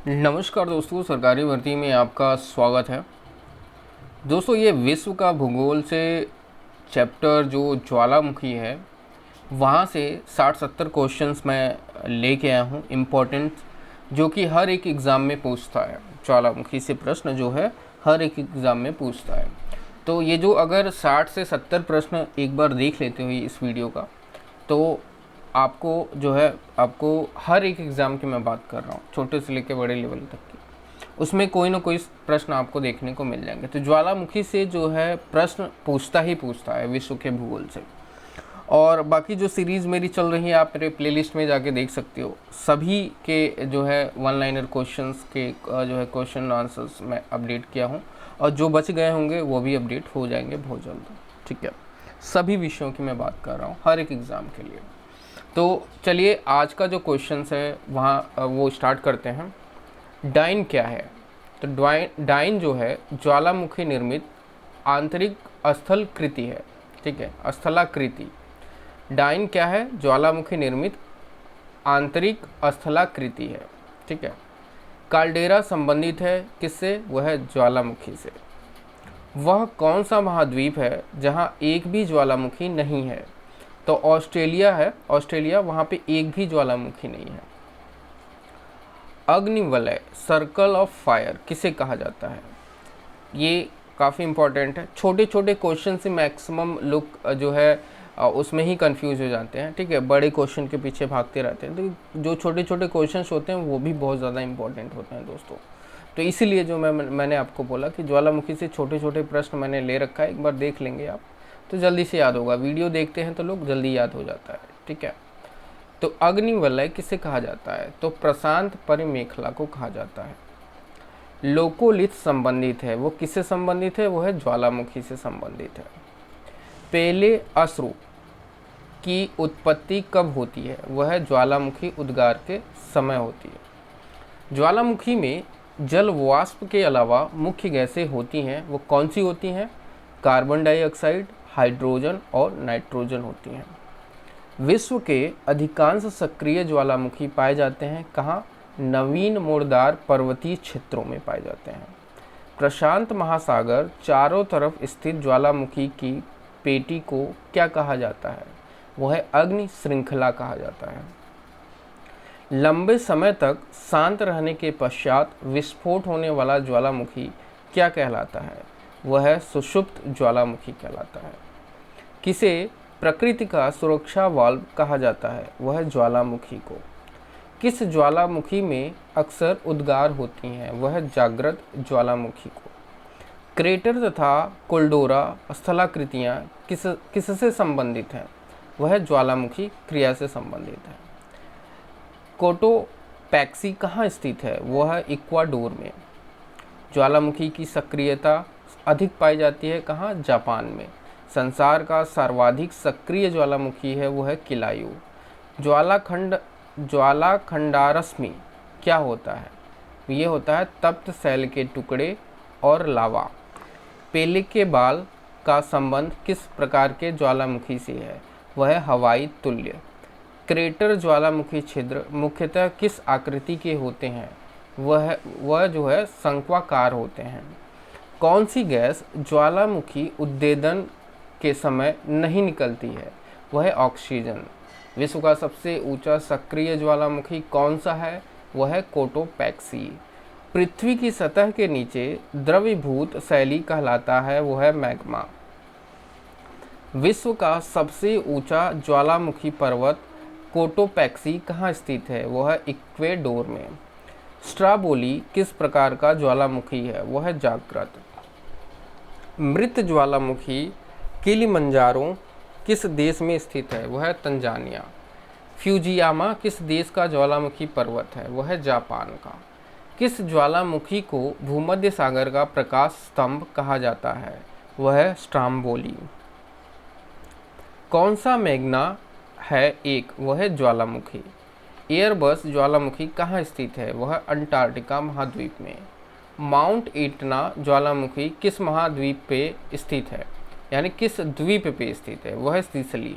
नमस्कार दोस्तों, सरकारी भर्ती में आपका स्वागत है। दोस्तों, ये विश्व का भूगोल से चैप्टर जो ज्वालामुखी है वहाँ से 60-70 क्वेश्चंस मैं लेके आया हूँ इम्पोर्टेंट, जो कि हर एक एग्ज़ाम में पूछता है। ज्वालामुखी से प्रश्न जो है हर एक एग्ज़ाम में पूछता है। तो ये जो अगर 60 से 70 प्रश्न एक बार देख लेते हो इस वीडियो का, तो आपको जो है आपको हर एक एग्ज़ाम की मैं बात कर रहा हूँ, छोटे से लेकर बड़े लेवल तक की, उसमें कोई ना कोई प्रश्न आपको देखने को मिल जाएंगे। तो ज्वालामुखी से जो है प्रश्न पूछता ही पूछता है विश्व के भूगोल से। और बाकी जो सीरीज़ मेरी चल रही है आप मेरे प्लेलिस्ट में जाके देख सकते हो। सभी के जो है वन लाइनर क्वेश्चंस के जो है क्वेश्चन आंसर्स मैं अपडेट किया हूँ, और जो बच गए होंगे वो भी अपडेट हो जाएंगे बहुत जल्द। ठीक है, सभी विषयों की मैं बात कर रहा हूँ हर एक एग्ज़ाम के लिए। तो चलिए आज का जो क्वेश्चन है वहाँ वो स्टार्ट करते हैं। डाइन क्या है? तो डाइन जो है ज्वालामुखी निर्मित आंतरिक स्थलाकृति है। ठीक है, स्थलाकृति। डाइन क्या है? ज्वालामुखी निर्मित आंतरिक स्थलाकृति है। ठीक है। काल्डेरा संबंधित है किससे? वह है ज्वालामुखी से। वह कौन सा महाद्वीप है जहाँ एक भी ज्वालामुखी नहीं है? तो ऑस्ट्रेलिया है। ऑस्ट्रेलिया, वहाँ पे एक भी ज्वालामुखी नहीं है। अग्निवलय, सर्कल ऑफ फायर किसे कहा जाता है? ये काफ़ी इम्पोर्टेंट है। छोटे छोटे क्वेश्चन से मैक्सिमम लोग जो है उसमें ही कंफ्यूज हो जाते हैं। ठीक है, बड़े क्वेश्चन के पीछे भागते रहते हैं। तो जो छोटे छोटे क्वेश्चंस होते हैं वो भी बहुत ज़्यादा इंपॉर्टेंट होते हैं दोस्तों। तो इसीलिए जो मैंने आपको बोला कि ज्वालामुखी से छोटे छोटे प्रश्न मैंने ले रखा है, एक बार देख लेंगे आप तो जल्दी से याद होगा। वीडियो देखते हैं तो लोग जल्दी याद हो जाता है। ठीक है, तो अग्निवलय किसे कहा जाता है? तो प्रशांत परिमेखला को कहा जाता है। लोकोलिथ संबंधित है, वो किससे संबंधित है? वो है ज्वालामुखी से संबंधित है। पहले अश्रु की उत्पत्ति कब होती है? वह ज्वालामुखी उद्गार के समय होती है। ज्वालामुखी में जल वाष्प के अलावा मुख्य गैसें होती हैं, वो कौन सी होती हैं? कार्बन डाइऑक्साइड, हाइड्रोजन और नाइट्रोजन होती हैं। विश्व के अधिकांश सक्रिय ज्वालामुखी पाए जाते हैं कहाँ? नवीन मोड़दार पर्वतीय क्षेत्रों में पाए जाते हैं। प्रशांत महासागर चारों तरफ स्थित ज्वालामुखी की पेटी को क्या कहा जाता है? वह अग्नि श्रृंखला कहा जाता है। लंबे समय तक शांत रहने के पश्चात विस्फोट होने वाला ज्वालामुखी क्या कहलाता है? वह सुषुप्त ज्वालामुखी कहलाता है। किसे प्रकृति का सुरक्षा वाल्व कहा जाता है? वह ज्वालामुखी को। किस ज्वालामुखी में अक्सर उद्गार होती हैं? वह जागृत ज्वालामुखी को। क्रेटर तथा कोल्डोरा स्थलाकृतियाँ किससे संबंधित हैं? वह ज्वालामुखी क्रिया से संबंधित है। कोटोपैक्सी कहाँ स्थित है? वह इक्वाडोर में। ज्वालामुखी की सक्रियता अधिक पाई जाती है कहाँ? जापान में। संसार का सर्वाधिक सक्रिय ज्वालामुखी है वो है किलायू। ज्वालाखंडारश्मि क्या होता है? ये होता है तप्त सैल के टुकड़े और लावा। पेले के बाल का संबंध किस प्रकार के ज्वालामुखी से है? वह है हवाई तुल्य। क्रेटर ज्वालामुखी छिद्र मुख्यतः किस आकृति के होते हैं? वह जो है शंक्वाकार होते हैं। कौन सी गैस ज्वालामुखी उद्देदन के समय नहीं निकलती है? वह है ऑक्सीजन। विश्व का सबसे ऊंचा सक्रिय ज्वालामुखी कौन सा है? वह है कोटोपैक्सी। पृथ्वी की सतह के नीचे द्रवीभूत शैली कहलाता है, वो है मैग्मा। विश्व का सबसे ऊंचा ज्वालामुखी पर्वत कोटोपैक्सी कहाँ स्थित है? वह है इक्वेडोर में। स्ट्राबोली किस प्रकार का ज्वालामुखी है? वह है जागृत। मृत ज्वालामुखी किलिमंजारो किस देश में स्थित है? वह है तंजानिया। फ्यूजियामा किस देश का ज्वालामुखी पर्वत है? वह है जापान का। किस ज्वालामुखी को भूमध्य सागर का प्रकाश स्तंभ कहा जाता है? वह है स्ट्राम्बोली। कौन सा मैग्ना है एक? वह है ज्वालामुखी। एयरबस ज्वालामुखी कहाँ स्थित है? वह अंटार्कटिका महाद्वीप में। माउंट एटना ज्वालामुखी किस महाद्वीप पे स्थित है, यानी किस द्वीप पे स्थित है? वह सिसिली।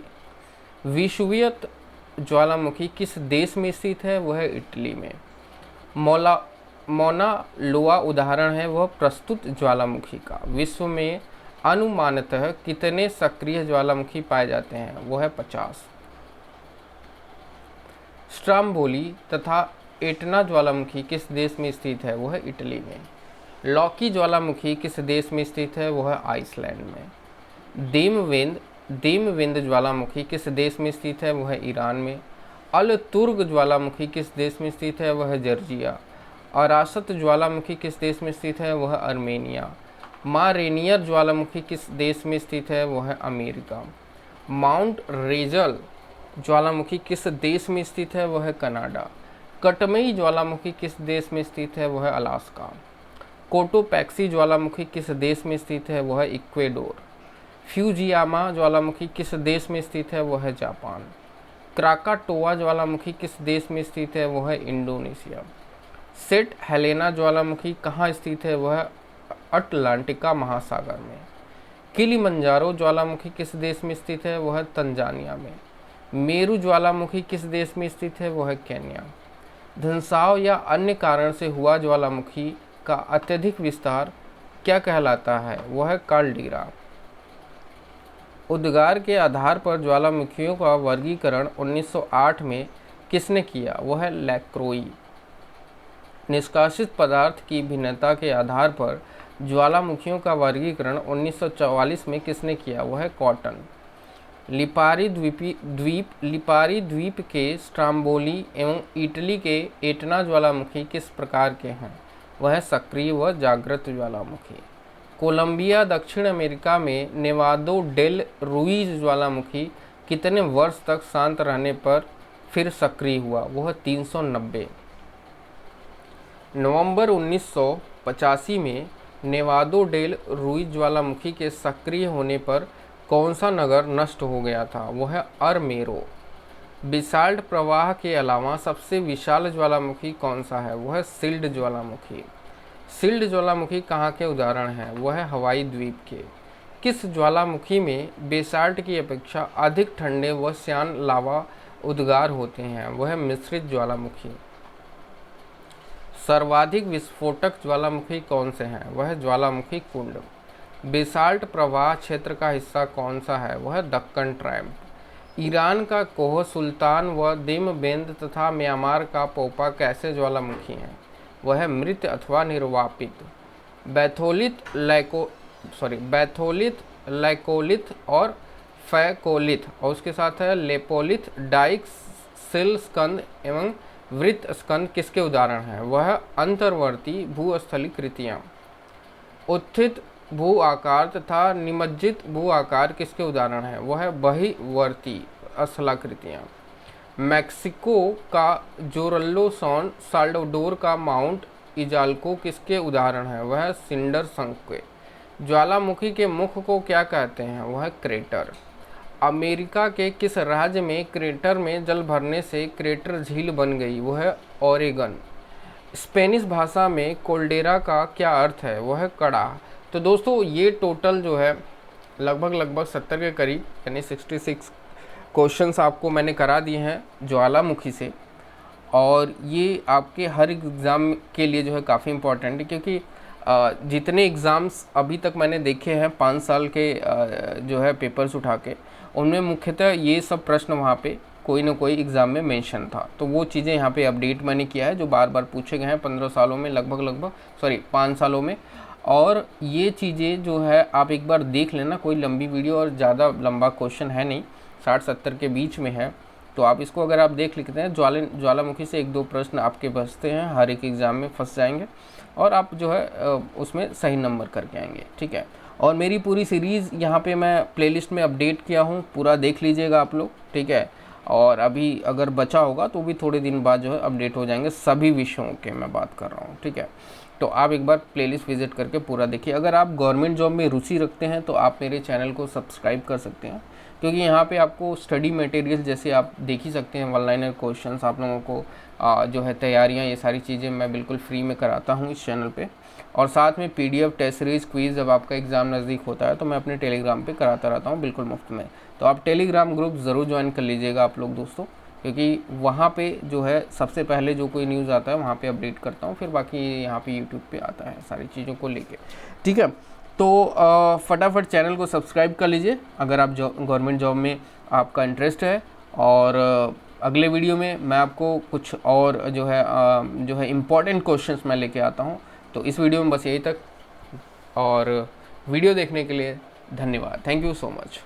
विषुवियत ज्वालामुखी किस देश में स्थित है? वह इटली में। मौना लोआ उदाहरण है वह प्रस्तुत ज्वालामुखी का। विश्व में अनुमानतः कितने सक्रिय ज्वालामुखी पाए जाते हैं? वो है 50। स्ट्राम्बोली तथा एटना ज्वालामुखी किस देश में स्थित है? वो है इटली में। लॉकी ज्वालामुखी किस देश में स्थित है? वो है आइसलैंड में। दीमविंद ज्वालामुखी किस देश में स्थित है? वो है ईरान में। अल तुर्ग ज्वालामुखी किस देश में स्थित है? वह है जॉर्जिया। अरासत ज्वालामुखी किस देश में स्थित है? वह अर्मेनिया। माँ रेनियर ज्वालामुखी किस देश में स्थित है? वह है अमेरिका। माउंट रेजल ज्वालामुखी किस देश में स्थित है? वह है कनाडा। कटमई ज्वालामुखी किस देश में स्थित है? वह है अलास्का। कोटोपैक्सी ज्वालामुखी किस देश में स्थित है? वह है इक्वेडोर। फ्यूजियामा ज्वालामुखी किस देश में स्थित है? वह है जापान। क्राकाटोआ ज्वालामुखी किस देश में स्थित है? वह है इंडोनेशिया। सेंट हेलेना ज्वालामुखी कहाँ स्थित है? वह अटलांटिका महासागर में। किलिमंजारो ज्वालामुखी किस देश में स्थित है? वह तंजानिया में। मेरू ज्वालामुखी किस देश में स्थित है? वह केन्या। धंसाव या अन्य कारण से हुआ ज्वालामुखी का अत्यधिक विस्तार क्या कहलाता है? वह है काल्डीरा। उद्गार के आधार पर ज्वालामुखियों का वर्गीकरण 1908 में किसने किया? वह है लैक्रोई। निष्कासित पदार्थ की भिन्नता के आधार पर ज्वालामुखियों का वर्गीकरण 1944 में किसने किया? वह है कॉटन। लिपारी द्वीप के स्ट्राम्बोली एवं इटली के एटना ज्वालामुखी किस प्रकार के हैं? वह है सक्रिय व जागृत ज्वालामुखी। कोलंबिया दक्षिण अमेरिका में नेवादो डेल रुइज ज्वालामुखी कितने वर्ष तक शांत रहने पर फिर सक्रिय हुआ? वह 390। नवंबर 1985 में नेवादो डेल रुइज ज्वालामुखी के सक्रिय होने पर कौन सा नगर नष्ट हो गया था? वह है अरमेरो। बेसाल्ट प्रवाह के अलावा सबसे विशाल ज्वालामुखी कौन सा है? वह है सिल्ड ज्वालामुखी। सिल्ड ज्वालामुखी कहाँ के उदाहरण हैं? वह है हवाई द्वीप के। किस ज्वालामुखी में बेसाल्ट की अपेक्षा अधिक ठंडे व श्यान लावा उद्गार होते हैं? वह है मिश्रित ज्वालामुखी। सर्वाधिक विस्फोटक ज्वालामुखी कौन से हैं? वह है ज्वालामुखी कुंड। बेसाल्ट प्रवाह क्षेत्र का हिस्सा कौन सा है? वह है दक्कन ट्रायम्फ। ईरान का कोह सुल्तान व दिमबेंद तथा म्यांमार का पोपा कैसे ज्वालामुखी हैं? वह है मृत अथवा निर्वापित। बैथोलिथ, लाइकोलिथ और फैकोलिथ और उसके साथ है लेपोलिथ, डाइक, सिल स्कंद एवं वृत्त स्कंद किसके उदाहरण हैं? वह अंतर्वर्ती भूस्थली कृतियाँ। उत्थित भू आकार तथा निमज्जित भू आकार किसके उदाहरण हैं? वह है बहिर्वर्ती स्थलाकृतियाँ। मैक्सिको का जोरल्लो सॉन, साल्वाडोर का माउंट इजाल्को किसके उदाहरण है? वह है सिंडर संक के। ज्वालामुखी के मुख को क्या कहते हैं? वह है क्रेटर। अमेरिका के किस राज्य में क्रेटर में जल भरने से क्रेटर झील बन गई? वह है ओरेगन। स्पेनिश भाषा में कोल्डेरा का क्या अर्थ है? वह है कड़ा। तो दोस्तों ये टोटल जो है लगभग 70 के करीब यानी 66 क्वेश्चंस आपको मैंने करा दिए हैं ज्वालामुखी से, और ये आपके हर एग्ज़ाम के लिए जो है काफ़ी इम्पोर्टेंट है, क्योंकि जितने एग्ज़ाम्स अभी तक मैंने देखे हैं 5 साल के जो है पेपर्स उठा के, उनमें मुख्यतः ये सब प्रश्न वहाँ पे कोई ना कोई एग्ज़ाम में मेंशन था। तो वो चीज़ें यहाँ पे अपडेट मैंने किया है जो बार बार पूछे गए हैं 15 सालों में, लगभग 5 सालों में। और ये चीज़ें जो है आप एक बार देख लेना, कोई लंबी वीडियो और ज़्यादा लंबा क्वेश्चन है नहीं, 60-70 के बीच में है। तो आप इसको अगर आप देख लेते हैं, ज्वालामुखी से 1-2 प्रश्न आपके बचते हैं, हर एक एग्ज़ाम में फंस जाएंगे और आप जो है उसमें सही नंबर करके आएंगे, ठीक है। और मेरी पूरी सीरीज़ यहाँ पे मैं प्लेलिस्ट में अपडेट किया हूँ, पूरा देख लीजिएगा आप लोग, ठीक है। और अभी अगर बचा होगा तो भी थोड़े दिन बाद जो है अपडेट हो जाएंगे, सभी विषयों के मैं बात कर रहा हूँ, ठीक है। तो आप एक बार प्लेलिस्ट विजिट करके पूरा देखिए। अगर आप गवर्नमेंट जॉब में रुचि रखते हैं तो आप मेरे चैनल को सब्सक्राइब कर सकते हैं, क्योंकि यहाँ पे आपको स्टडी मटेरियल जैसे आप देख ही सकते हैं, वन लाइनर क्वेश्चंस आप लोगों को जो है तैयारियाँ, ये सारी चीज़ें मैं बिल्कुल फ्री में कराता हूँ इस चैनल पे। और साथ में PDF टेस्ट सीरीज क्विज़ जब आपका एग्ज़ाम नज़दीक होता है तो मैं अपने टेलीग्राम पे कराता रहता हूँ बिल्कुल मुफ्त में। तो आप टेलीग्राम ग्रुप ज़रूर ज्वाइन कर लीजिएगा आप लोग दोस्तों, क्योंकि वहाँ पे जो है सबसे पहले जो कोई न्यूज़ आता है वहाँ पे अपडेट करता हूँ, फिर बाकी यहाँ पे यूट्यूब पे आता है सारी चीज़ों को लेके, ठीक है। तो फटाफट चैनल को सब्सक्राइब कर लीजिए अगर आप गवर्नमेंट जॉब में आपका इंटरेस्ट है। और अगले वीडियो में मैं आपको कुछ और जो है इम्पॉर्टेंट क्वेश्चंस मैं लेके आता हूँ। तो इस वीडियो में बस यही तक, और वीडियो देखने के लिए धन्यवाद। Thank you so much.